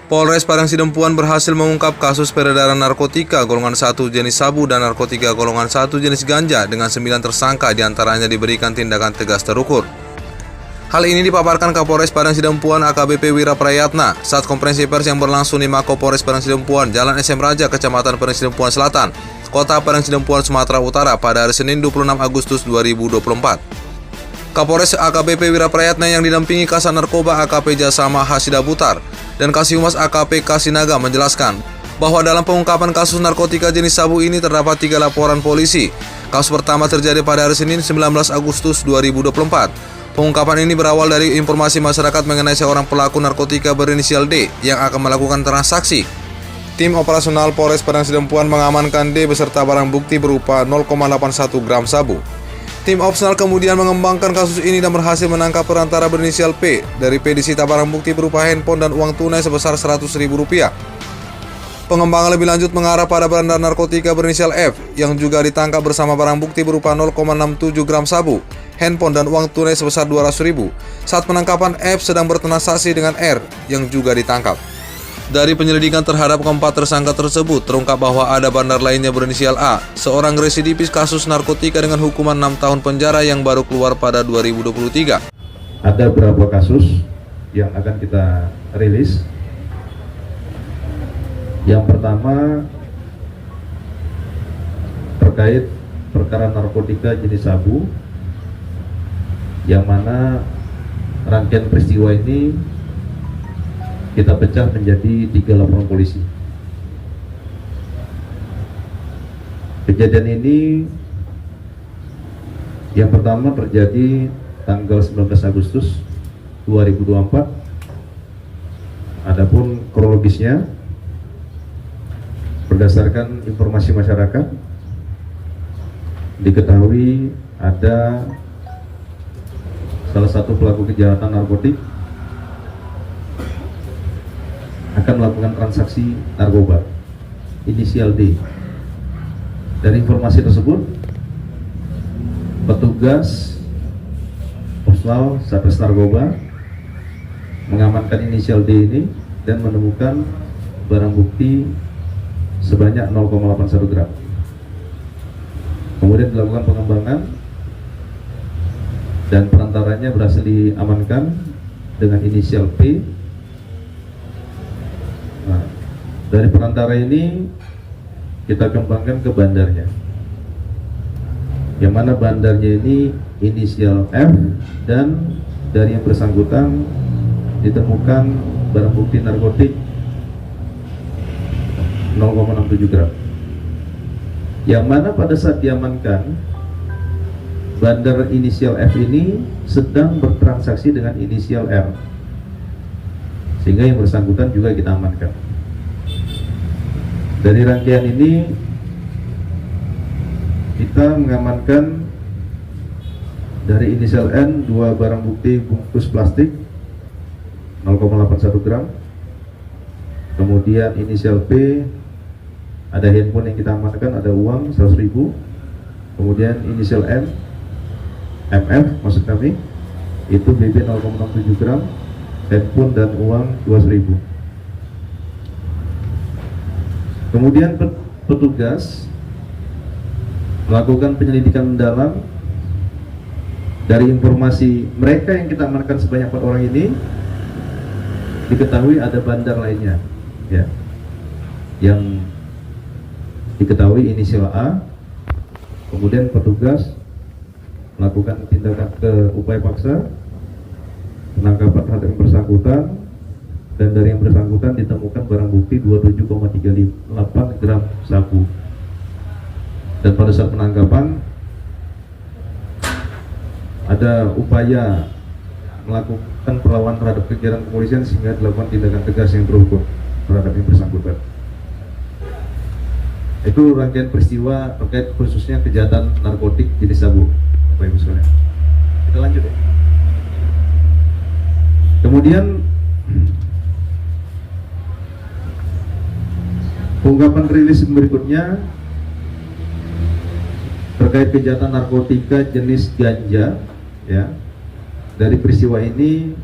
Polres Parangsidempuan berhasil mengungkap kasus peredaran narkotika golongan 1 jenis sabu dan narkotika golongan 1 jenis ganja dengan 9 tersangka diantaranya diberikan tindakan tegas terukur. Hal ini dipaparkan Kapolres Parangsidempuan AKBP Wira Prayatna saat konferensi pers yang berlangsung di Mako Polres Parangsidempuan, Jalan SM Raja, Kecamatan Parangsidempuan Selatan, Kota Parangsidempuan, Sumatera Utara pada hari Senin 26 Agustus 2024. Kapolres AKBP Wira Prayatna yang didampingi Kasat Narkoba AKP Jasama Hasida Butar dan Kasih Humas AKP Kasinaga menjelaskan bahwa dalam pengungkapan kasus narkotika jenis sabu ini terdapat 3 laporan polisi. Kasus pertama terjadi pada hari Senin 19 Agustus 2024. Pengungkapan ini berawal dari informasi masyarakat mengenai seorang pelaku narkotika berinisial D yang akan melakukan transaksi. Tim operasional Polres Parangsidempuan mengamankan D beserta barang bukti berupa 0,81 gram sabu. Tim opsional kemudian mengembangkan kasus ini dan berhasil menangkap perantara berinisial P. Dari P disita barang bukti berupa handphone dan uang tunai sebesar Rp100.000. Pengembangan lebih lanjut mengarah pada bandar narkotika berinisial F yang juga ditangkap bersama barang bukti berupa 0,67 gram sabu, handphone dan uang tunai sebesar Rp200.000. Saat penangkapan F sedang bertransaksi dengan R yang juga ditangkap. Dari penyelidikan terhadap keempat tersangka tersebut, terungkap bahwa ada bandar lainnya berinisial A, seorang residivis kasus narkotika dengan hukuman 6 tahun penjara yang baru keluar pada 2023. Ada beberapa kasus yang akan kita rilis. Yang pertama terkait perkara narkotika jenis sabu, yang mana rangkaian peristiwa ini kita pecah menjadi 3 laporan polisi. Kejadian ini yang pertama terjadi tanggal 19 Agustus 2024. Adapun kronologisnya berdasarkan informasi masyarakat diketahui ada salah satu pelaku kejahatan narkotik akan melakukan transaksi narkoba inisial D. Dari informasi tersebut, petugas opsional Satres Narkoba mengamankan inisial D ini dan menemukan barang bukti sebanyak 0,81 gram. Kemudian dilakukan pengembangan dan perantaranya berhasil diamankan dengan inisial P. Nah, dari perantara ini kita kembangkan ke bandarnya, yang mana bandarnya ini inisial F, dan dari yang bersangkutan ditemukan barang bukti narkotik 0,67 gram, yang mana pada saat diamankan bandar inisial F ini sedang bertransaksi dengan inisial R, sehingga yang bersangkutan juga kita amankan. Dari rangkaian ini kita mengamankan dari inisial N 2 barang bukti bungkus plastik 0,81 gram. Kemudian inisial P ada handphone yang kita amankan, ada uang 100.000. Kemudian inisial M, MF maksud kami, itu BB 0,67 gram, handphone dan uang 200.000. Kemudian petugas melakukan penyelidikan mendalam. Dari informasi mereka yang kita amankan sebanyak 4 orang ini, diketahui ada bandar lainnya, ya, yang diketahui inisial A. Kemudian petugas melakukan tindakan upaya paksa, penangkapan terhadap yang bersangkutan, dan dari yang bersangkutan ditemukan barang bukti 27,38 gram sabu. Dan pada saat penangkapan ada upaya melakukan perlawanan terhadap kegiatan kepolisian sehingga dilakukan tindakan tegas yang terukur terhadap yang bersangkutan. Itu rangkaian peristiwa terkait khususnya kejahatan narkotik jenis sabu, Bapak Ibu sekalian. Kita lanjut ya. Kemudian pengungkapan rilis berikutnya terkait kejahatan narkotika jenis ganja, ya. Dari peristiwa ini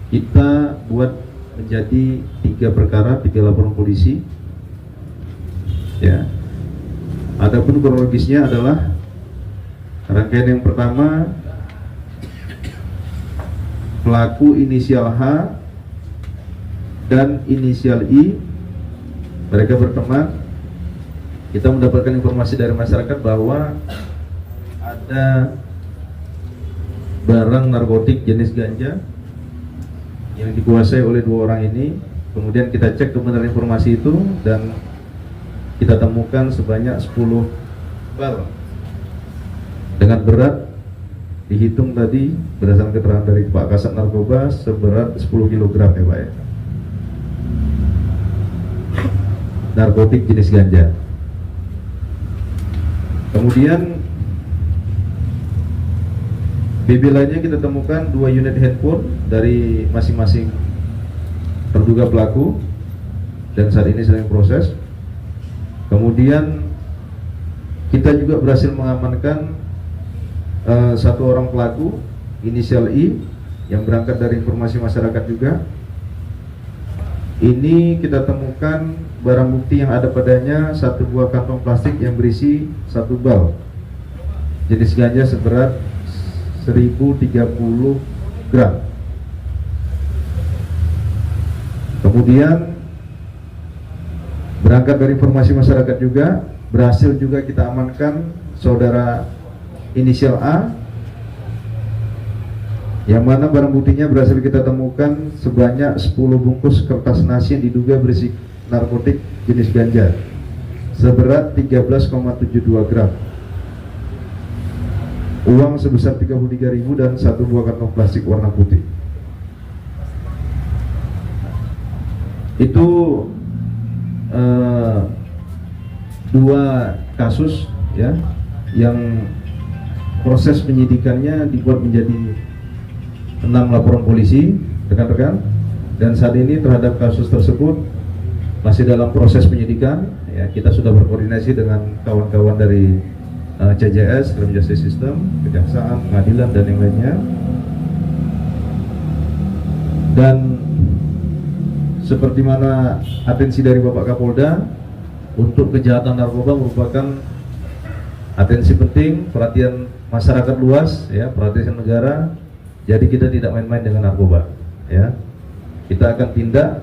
kita buat menjadi 3 perkara, 3 laporan polisi. Ya. Adapun kronologisnya adalah rangkaian yang pertama, pelaku inisial H dan inisial I, mereka berteman. Kita mendapatkan informasi dari masyarakat bahwa ada barang narkotik jenis ganja yang dikuasai oleh 2 orang ini. Kemudian kita cek kebenaran informasi itu dan kita temukan sebanyak 10 bal dengan berat, dihitung tadi berdasarkan keterangan dari Pak Kasat Narkoba, seberat 10 kg ya Pak ya, narkotik jenis ganja. Kemudian BB lainnya kita temukan 2 unit handphone dari masing-masing terduga pelaku dan saat ini sedang proses. Kemudian kita juga berhasil mengamankan 1 orang pelaku inisial I yang berangkat dari informasi masyarakat juga. Ini kita temukan barang bukti yang ada padanya 1 buah kantong plastik yang berisi 1 bal jenis ganja seberat 1030 gram. Kemudian berangkat dari informasi masyarakat juga berhasil juga kita amankan saudara inisial A, yang mana barang buktinya berhasil kita temukan sebanyak 10 bungkus kertas nasi yang diduga berisi narkotik jenis ganja seberat 13,72 gram, uang sebesar 33.000 dan 1 buah kantong plastik warna putih. Itu 2 kasus ya yang proses penyidikannya dibuat menjadi 6 laporan polisi rekan-rekan, dan saat ini terhadap kasus tersebut masih dalam proses penyidikan ya. Kita sudah berkoordinasi dengan kawan-kawan dari CJS, Crime Justice System, Kejaksaan, Pengadilan dan yang lainnya. Dan seperti mana atensi dari Bapak Kapolda untuk kejahatan narkoba merupakan atensi penting, perhatian masyarakat luas ya, perhatian negara. Jadi kita tidak main-main dengan narkoba ya. Kita akan tindak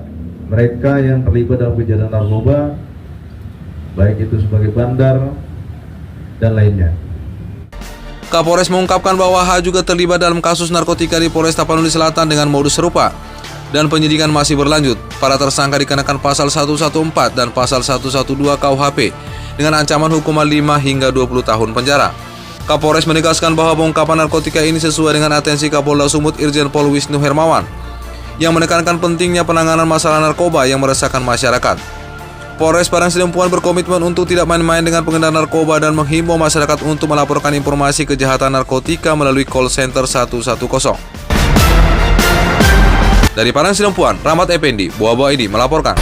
mereka yang terlibat dalam kejahatan narkoba, baik itu sebagai bandar dan lainnya. Kapolres mengungkapkan bahwa H juga terlibat dalam kasus narkotika di Polres Tapanuli Selatan dengan modus serupa dan penyidikan masih berlanjut. Para tersangka dikenakan pasal 114 dan pasal 112 KUHP dengan ancaman hukuman 5 hingga 20 tahun penjara. Kapolres menegaskan bahwa pengungkapan narkotika ini sesuai dengan atensi Kapolda Sumut Irjen Pol Wisnu Hermawan yang menekankan pentingnya penanganan masalah narkoba yang meresahkan masyarakat. Polres Parangsidempuan berkomitmen untuk tidak main-main dengan pengendalian narkoba dan menghimbau masyarakat untuk melaporkan informasi kejahatan narkotika melalui call center 110. Dari Parangsidempuan, Rahmat Effendi, Buah-Buah ID melaporkan.